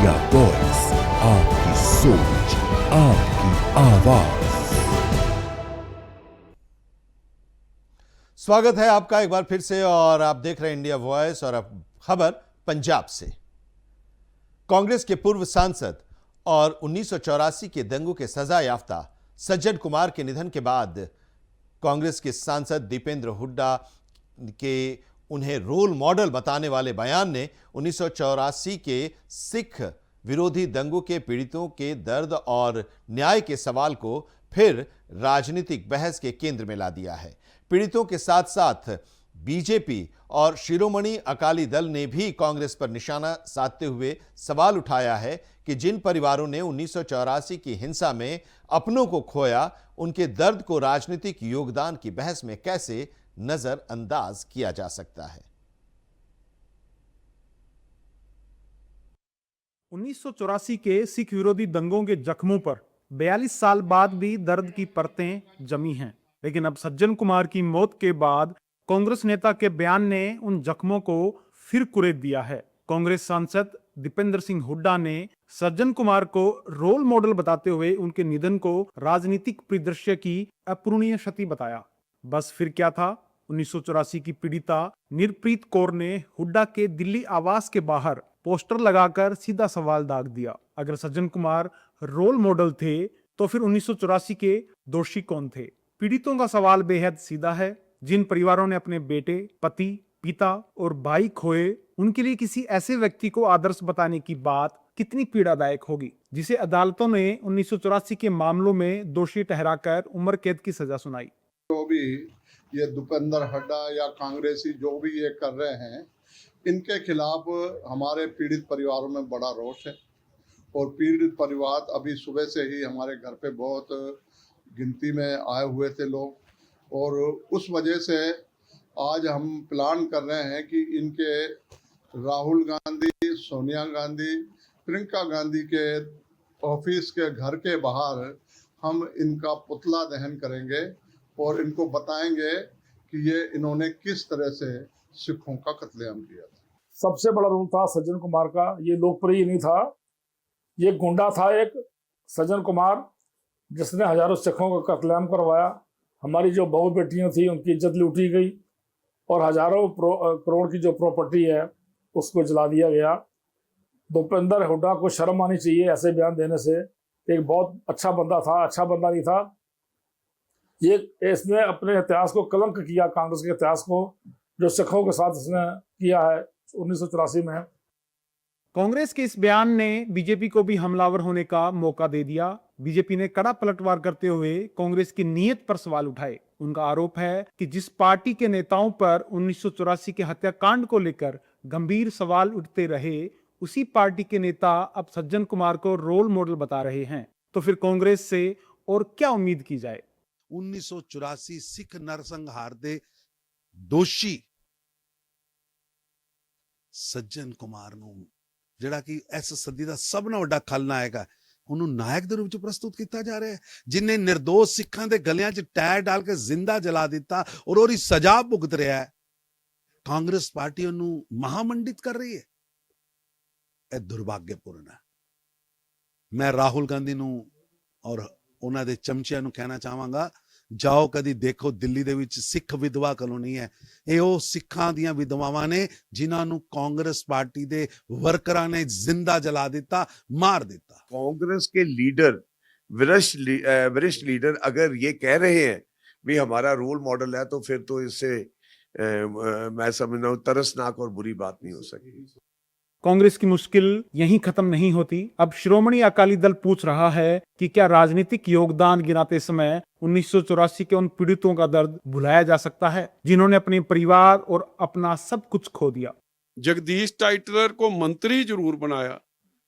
India voice, आपकी सोच, आपकी आवाज। स्वागत है आपका एक बार फिर से और आप देख रहे हैं इंडिया वॉइस। और अब खबर पंजाब से। कांग्रेस के पूर्व सांसद और 1984 के दंगों के सजा याफ्ता सज्जन कुमार के निधन के बाद कांग्रेस के सांसद दीपेंद्र हुड्डा के उन्हें रोल मॉडल बताने वाले बयान ने 1984 के सिख विरोधी दंगों के पीड़ितों के दर्द और न्याय के सवाल को फिर राजनीतिक बहस के केंद्र में ला दिया है। पीड़ितों के साथ साथ बीजेपी और शिरोमणि अकाली दल ने भी कांग्रेस पर निशाना साधते हुए सवाल उठाया है कि जिन परिवारों ने 1984 की हिंसा में अपनों को खोया, उनके दर्द को राजनीतिक योगदान की बहस में कैसे नजरअंदाज किया जा सकता है। 1984 के सिख विरोधी दंगों के जख्मों पर 42 साल बाद भी दर्द की परतें जमी हैं। लेकिन अब सज्जन कुमार की मौत के बाद कांग्रेस नेता के बयान ने उन जख्मों को फिर कुरेद दिया है। कांग्रेस सांसद दीपेंद्र सिंह हुड्डा ने सज्जन कुमार को रोल मॉडल बताते हुए उनके निधन को राजनीतिक परिदृश्य की अपूरणीय क्षति बताया। बस फिर क्या था? 1984 की पीड़िता निरप्रीत कौर ने हुड्डा के दिल्ली आवास के बाहर पोस्टर लगाकर सीधा सवाल दाग दिया। अगर सज्जन कुमार रोल मॉडल थे तो फिर 1984 के दोषी कौन थे? पीड़ितों का सवाल बेहद सीधा है। जिन परिवारों ने अपने बेटे, पति, पिता और भाई खोए, उनके लिए किसी ऐसे व्यक्ति को आदर्श बताने की बात कितनी पीड़ादायक होगी, जिसे अदालतों ने 1984 के मामलों में दोषी ठहराकर उम्र कैद की सजा सुनाई। जो भी ये दीपेंद्र हुड्डा या कांग्रेसी जो भी ये कर रहे हैं, इनके खिलाफ हमारे पीड़ित परिवारों में बड़ा रोष है। और पीड़ित परिवार अभी सुबह से ही हमारे घर पे बहुत गिनती में आए हुए थे लोग, और उस वजह से आज हम प्लान कर रहे हैं कि इनके राहुल गांधी, सोनिया गांधी, प्रियंका गांधी के ऑफिस के घर के बाहर हम इनका पुतला दहन करेंगे और इनको बताएंगे कि ये इन्होंने किस तरह से सिखों का कत्लेआम किया था। सबसे बड़ा रोल था सज्जन कुमार का। ये लोकप्रिय नहीं था, ये गुंडा था एक सज्जन कुमार, जिसने हजारों सिखों का कत्लेआम करवाया। हमारी जो बहू बेटियां थी उनकी इज्जत लूटी गई और हजारों करोड़ की जो प्रॉपर्टी है उसको जला दिया गया। दीपेंद्र हुड्डा को शर्म आनी चाहिए ऐसे बयान देने से। एक बहुत अच्छा बंदा था, अच्छा बंदा नहीं था ये। इसने अपने इतिहास को कलंक किया, कांग्रेस के इतिहास को, जो सिखों के साथ इसने किया है 1984 में। कांग्रेस के इस बयान ने बीजेपी को भी हमलावर होने का मौका दे दिया। बीजेपी ने कड़ा पलटवार करते हुए कांग्रेस की नीयत पर सवाल उठाए। उनका आरोप है कि जिस पार्टी के नेताओं पर 1984 के हत्याकांड को लेकर गंभीर सवाल उठते रहे, उसी पार्टी के नेता अब सज्जन कुमार को रोल मॉडल बता रहे हैं। तो फिर कांग्रेस से और क्या उम्मीद की जाए? 1984 सिख नरसंहार दे दोषी सज्जन कुमार ਨੂੰ ਜਿਹੜਾ ਕਿ ਇਸ ਸਦੀ ਦਾ ਸਭ ਤੋਂ ਵੱਡਾ ਖਲਨਾਇਕ ਹੈ, ਉਹਨੂੰ ਨਾਇਕ ਦੇ ਰੂਪ ਚ ਪ੍ਰਸਤੁਤ ਕੀਤਾ ਜਾ ਰਿਹਾ ਹੈ, ਜਿਨੇ ਨਿਰਦੋਸ਼ ਸਿੱਖਾਂ ਦੇ ਗਲਿਆਂ 'ਚ ਟਾਇਰ ਡਾਲ ਕੇ ਜ਼ਿੰਦਾ ਜਲਾ ਦਿੱਤਾ ਔਰ ਉਹਦੀ ਸਜ਼ਾ ਭੁਗਤ ਰਿਹਾ ਹੈ। ਕਾਂਗਰਸ ਪਾਰਟੀ ਉਹਨੂੰ ਮਹਾਮੰਡਿਤ ਕਰ ਰਹੀ ਹੈ। ਇਹ ਦੁਰਭਾਗਯਪੂਰਨ ਹੈ। ਮੈਂ ਰਾਹੁਲ ਗਾਂਧੀ ਨੂੰ ਔਰ ਉਹਨਾਂ ਦੇ ਚਮਚਿਆਂ ਨੂੰ ਕਹਿਣਾ ਚਾਹਾਂਗਾ, ਜਾਓ ਕਦੀ ਦੇਖੋ ਦਿੱਲੀ ਦੇ ਵਿੱਚ ਸਿੱਖ ਵਿਧਵਾ ਕਲੋਨੀ ਹੈ। ਇਹ ਉਹ ਸਿੱਖਾਂ ਦੀਆਂ ਵਿਧਵਾਵਾਂ ਨੇ ਜਿਨ੍ਹਾਂ ਨੂੰ ਕਾਂਗਰਸ ਪਾਰਟੀ ਦੇ ਵਰਕਰਾਂ ਨੇ ਜ਼ਿੰਦਾ ਜਲਾ ਦਿੱਤਾ, ਮਾਰ ਦਿੱਤਾ। कांग्रेस के लीडर, वरिष्ठ लीडर अगर ये कह रहे हैं भी हमारा रोल मॉडल है, तो फिर तो इससे मैं समझता हूँ तरसनाक और बुरी बात नहीं हो सकती। कांग्रेस की मुश्किल यहीं खत्म नहीं होती। अब श्रोमणी अकाली दल पूछ रहा है कि क्या राजनीतिक योगदान गिनाते समय 1984 के उन पीड़ितों का दर्द भुलाया जा सकता है, जिन्होंने अपने परिवार और अपना सब कुछ खो दिया। जगदीश टाइटलर को मंत्री जरूर बनाया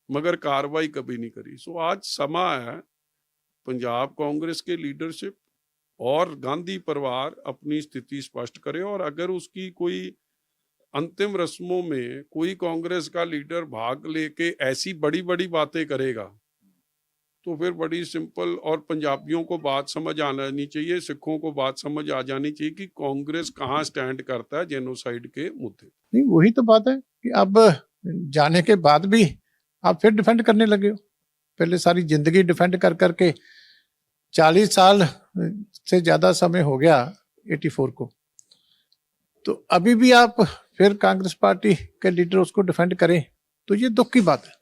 मगर कार्रवाई कभी नहीं करी। सो आज समा है पंजाब कांग्रेस के लीडरशिप और गांधी परिवार अपनी स्थिति स्पष्ट करे, और अगर उसकी कोई अंतिम रस्मों में कोई कांग्रेस का लीडर भाग लेके ऐसी बड़ी बड़ी बातें करेगा तो फिर बड़ी सिंपल, और पंजाबियों को बात समझ आनी चाहिए, सिखों को बात समझ आ जानी चाहिए कि कांग्रेस कहाँ स्टैंड करता है जेनोसाइड के मुद्दे। नहीं, वही तो बात है कि अब जाने के बाद भी आप फिर डिफेंड करने लगे हो। पहले सारी जिंदगी डिफेंड कर करके 40 साल से ज्यादा समय हो गया 84 को, तो अभी भी आप फिर कांग्रेस पार्टी के लीडर उसको डिफेंड करें, तो ये दुख की बात है।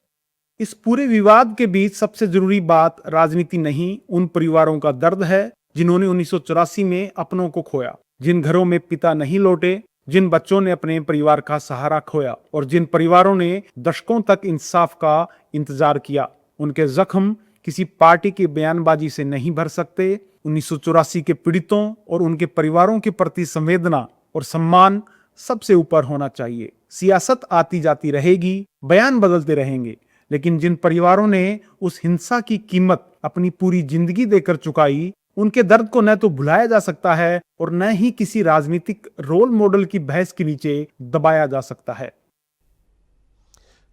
इस पूरे विवाद के बीच सबसे जरूरी बात राजनीति नहीं, उन परिवारों का दर्द है जिन्होंने 1984 में अपनों को खोया, जिन घरों में पिता नहीं लौटे, जिन बच्चों ने अपने परिवार का सहारा खोया और जिन परिवारों ने दशकों तक इंसाफ का इंतजार किया। उनके जख्म किसी पार्टी की बयानबाजी से नहीं भर सकते। 1984 के पीड़ितों और उनके परिवारों के प्रति संवेदना और सम्मान सबसे ऊपर होना चाहिए। सियासत आती जाती रहेगी, बयान बदलते रहेंगे, लेकिन जिन परिवारों ने उस हिंसा की कीमत अपनी पूरी जिंदगी देकर चुकाई, उनके दर्द को न तो भुलाया जा सकता है और न ही किसी राजनीतिक रोल मॉडल की बहस के नीचे दबाया जा सकता है।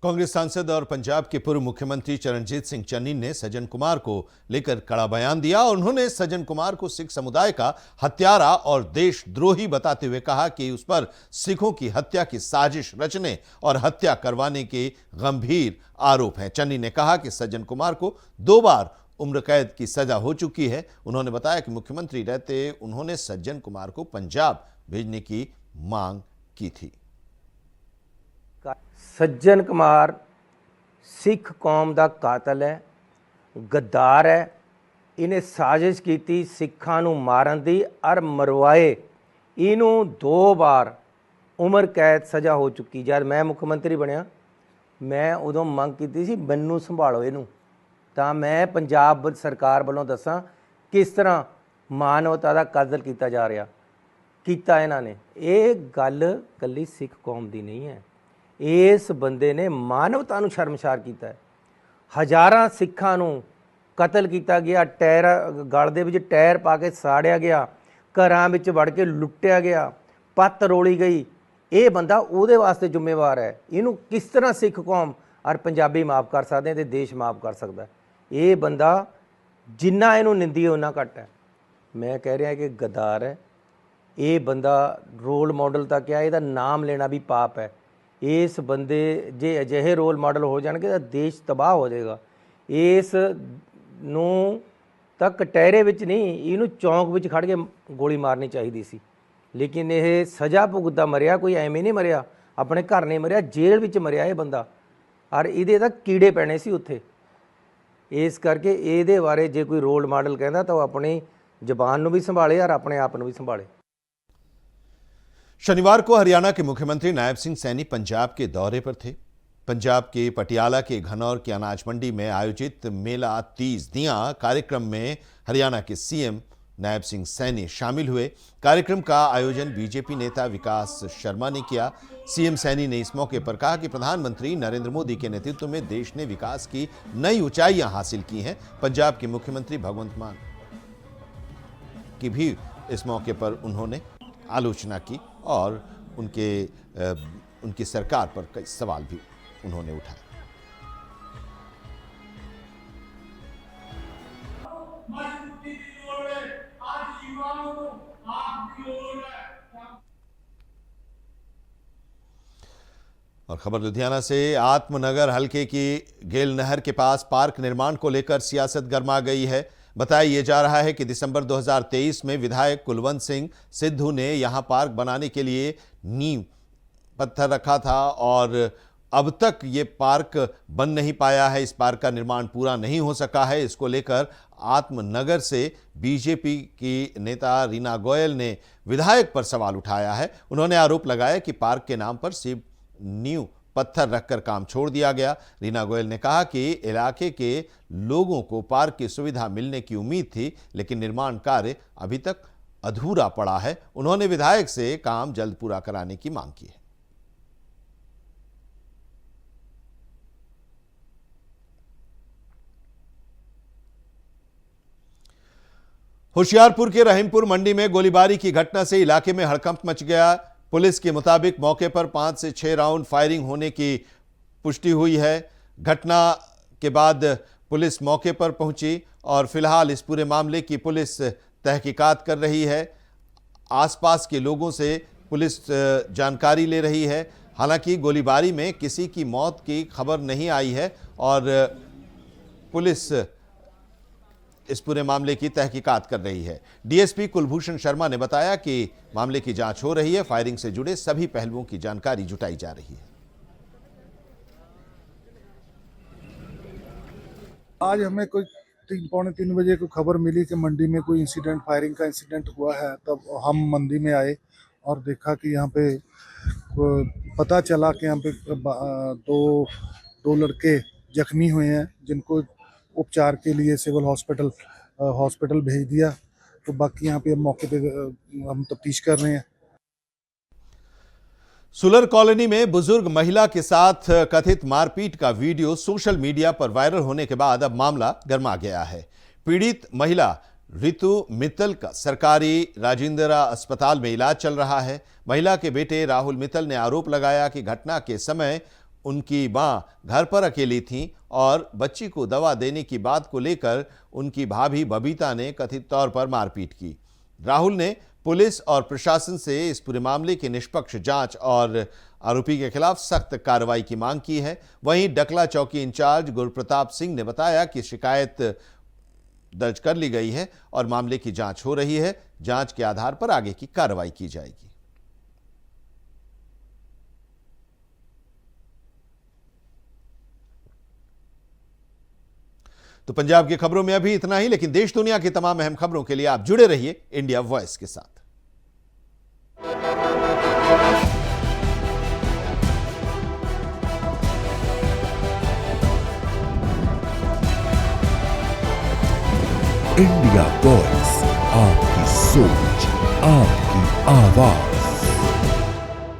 कांग्रेस सांसद और पंजाब के पूर्व मुख्यमंत्री चरणजीत सिंह चन्नी ने सज्जन कुमार को लेकर कड़ा बयान दिया और उन्होंने सज्जन कुमार को सिख समुदाय का हत्यारा और देशद्रोही बताते हुए कहा कि उस पर सिखों की हत्या की साजिश रचने और हत्या करवाने के गंभीर आरोप हैं। चन्नी ने कहा कि सज्जन कुमार को 2 बार उम्र कैद की सजा हो चुकी है। उन्होंने बताया कि मुख्यमंत्री रहते उन्होंने सज्जन कुमार को पंजाब भेजने की मांग की थी। सज्जन कुमार सिख कौम का कातल है, गद्दार है। इन्हें साजिश की सिखा नूं मारन दी और मरवाए। इनू 2 बार उम्र कैद सजा हो चुकी। जब मैं मुख्यमंत्री बनया, मैं उदों मंग की सी मैनू संभालो इनू, तो मैं पंजाब सरकार वालों दसा किस तरह मानवता का कतल किया जा रहा किया इन्होंने। ये गल कली सिख कौम की नहीं है, इस बंदे ने मानवता नूं शर्मसार किया है। हज़ारां सिखां नूं कतल किया गया, टायर गल दे विच टायर पा के साड़िया गया, घरां विच वड़ के लुट्टिया गया, पत्त रोली गई। ये बंदा उहदे वास्ते जिम्मेवार है। इनू किस तरह सिख कौम और पंजाबी माफ़ कर सकते हैं तो देश माफ़ कर सकता है। ये बंदा जिन्ना इनू निंदी उन्ना घट है। मैं कह रहा कि गद्दार है ये बंदा। रोल मॉडल तक क्या, इसका नाम लेना भी पाप है। इस बंदे जे अजिहे रोल मॉडल हो जाएंगे तो देश तबाह हो जाएगा। इस नूं तां कटहरे विच नहीं, इनू चौंक विच खड़ के गोली मारनी चाहिए सी, लेकिन यह सज़ा भुगतदा मरिया। कोई एवें नहीं मरिया, अपने घर नहीं मरिया, जेल विच मरिया ये बंदा। और इहदे तां कीड़े पैने सी उत्थे। इस करके इहदे बारे जे कोई रोल मॉडल कहता तो अपनी जबान नूं भी संभाले और अपने आप नूं भी संभाले। शनिवार को हरियाणा के मुख्यमंत्री नायब सिंह सैनी पंजाब के दौरे पर थे। पंजाब के पटियाला के घनौर की अनाज मंडी में आयोजित मेला 30 दियां कार्यक्रम में हरियाणा के सीएम नायब सिंह सैनी शामिल हुए। कार्यक्रम का आयोजन बीजेपी नेता विकास शर्मा ने किया। सीएम सैनी ने इस मौके पर कहा कि प्रधानमंत्री नरेंद्र मोदी के नेतृत्व में देश ने विकास की नई ऊंचाइयां हासिल की हैं। पंजाब के मुख्यमंत्री भगवंत मान की भी इस मौके पर उन्होंने आलोचना की और उनकी सरकार पर कई सवाल भी उन्होंने उठाए। और खबर लुधियाना से, आत्मनगर हलके की गेल नहर के पास पार्क निर्माण को लेकर सियासत गर्मा गई है। बताया जा रहा है कि दिसंबर 2023 में विधायक कुलवंत सिंह सिद्धू ने यहां पार्क बनाने के लिए नींव पत्थर रखा था और अब तक ये पार्क बन नहीं पाया है। इस पार्क का निर्माण पूरा नहीं हो सका है। इसको लेकर आत्मनगर से बीजेपी की नेता रीना गोयल ने विधायक पर सवाल उठाया है। उन्होंने आरोप लगाया कि पार्क के नाम पर सिर्फ नींव पत्थर रखकर काम छोड़ दिया गया। रीना गोयल ने कहा कि इलाके के लोगों को पार्क की सुविधा मिलने की उम्मीद थी, लेकिन निर्माण कार्य अभी तक अधूरा पड़ा है। उन्होंने विधायक से काम जल्द पूरा कराने की मांग की है। होशियारपुर के रहीमपुर मंडी में गोलीबारी की घटना से इलाके में हड़कंप मच गया। पुलिस के मुताबिक मौके पर 5 से 6 राउंड फायरिंग होने की पुष्टि हुई है। घटना के बाद पुलिस मौके पर पहुंची और फिलहाल इस पूरे मामले की पुलिस तहकीकात कर रही है। आसपास के लोगों से पुलिस जानकारी ले रही है। हालांकि गोलीबारी में किसी की मौत की खबर नहीं आई है और पुलिस इस पूरे मामले की तहकीकात कर रही है। डीएसपी कुलभूषण शर्मा ने बताया कि मामले की जांच हो रही है, फायरिंग से जुड़े सभी पहलुओं की जानकारी जुटाई जा रही है। आज हमें कोई 3-3:45 बजे को खबर मिली कि मंडी में कोई इंसिडेंट, फायरिंग का इंसिडेंट हुआ है। तब हम मंडी में आए और देखा कि यहाँ पे पता चला कि यहाँ पे दो लड़के जख्मी हुए हैं, जिनको उपचार के लिए सिविल हॉस्पिटल भेज दिया। तो बाकी यहाँ पे मौके पे हम तफ्तीश कर रहे हैं। सुलर कॉलोनी में बुजुर्ग महिला के साथ कथित मारपीट का वीडियो सोशल मीडिया पर वायरल होने के बाद अब मामला गर्मा गया है। पीड़ित महिला रितु मित्तल का सरकारी राजेंद्रा अस्पताल में इलाज चल रहा है। महिला के बेटे राहुल मित्तल ने आरोप लगाया कि घटना के समय उनकी मां घर पर अकेली थी और बच्ची को दवा देने की बात को लेकर उनकी भाभी बबीता ने कथित तौर पर मारपीट की। राहुल ने पुलिस और प्रशासन से इस पूरे मामले की निष्पक्ष जांच और आरोपी के खिलाफ सख्त कार्रवाई की मांग की है। वहीं डकला चौकी इंचार्ज गुरप्रताप सिंह ने बताया कि शिकायत दर्ज कर ली गई है और मामले की जांच हो रही है। जांच के आधार पर आगे की कार्रवाई की जाएगी। तो पंजाब की खबरों में अभी इतना ही, लेकिन देश दुनिया की तमाम अहम खबरों के लिए आप जुड़े रहिए इंडिया वॉइस के साथ। इंडिया वॉइस, आपकी सोच, आपकी आवाज।